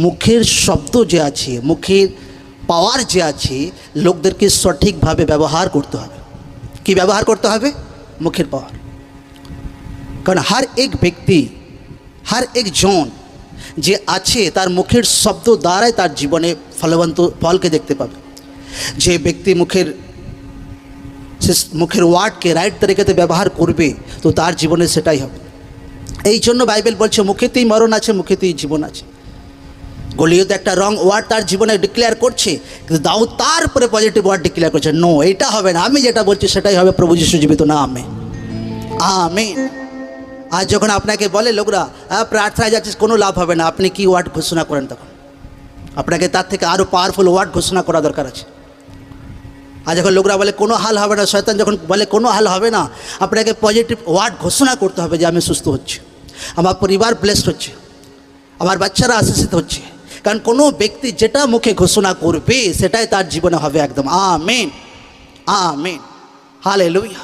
মুখের শব্দ যে আছে, মুখের পাওয়ার যে আছে, লোকদেরকে সঠিকভাবে ব্যবহার করতে হবে। কি ব্যবহার করতে হবে? মুখের পাওয়ার। কারণ হর এক ব্যক্তি, হর একজন যে আছে তার মুখের শব্দ দ্বারাই তার জীবনে ফলবন্ত ফলকে দেখতে পাবে। যে ব্যক্তি মুখের ওয়ার্ডকে রাইট তরিকাতে ব্যবহার করবে তো তার জীবনে সেটাই হবে। এই জন্য বাইবেল বলছে মুখেতেই মরণ আছে, মুখেতেই জীবন আছে। গলিয়ত একটা রং ওয়ার্ড তার জীবনে ডিক্লেয়ার করছে, কিন্তু দাউদ তার উপরে পজিটিভ ওয়ার্ড ডিক্লেয়ার করছে, নো এটা হবে না, আমি যেটা বলছি সেটাই হবে, প্রভু যিশু জীবিত নামে আমেন। আজ যখন আপনাকে বলে লোকরা প্রার্থনায় যাচ্ছে, কোনো লাভ হবে না, আপনি কি ওয়ার্ড ঘোষণা করেন? তখন আপনাকে তার থেকে আরও পাওয়ারফুল ওয়ার্ড ঘোষণা করা দরকার আছে। আর যখন লোকরা বলে কোনো হাল হবে না, শয়তান যখন বলে কোনো হাল হবে না, আপনাকে পজিটিভ ওয়ার্ড ঘোষণা করতে হবে যে আমি সুস্থ হচ্ছি, আমার পরিবার ব্লেসড হচ্ছে, আমার বাচ্চারা আশীষিত হচ্ছে। কারণ কোনো ব্যক্তি যেটা মুখে ঘোষণা করবে সেটাই তার জীবনে হবে একদম। Amen, amen, hallelujah.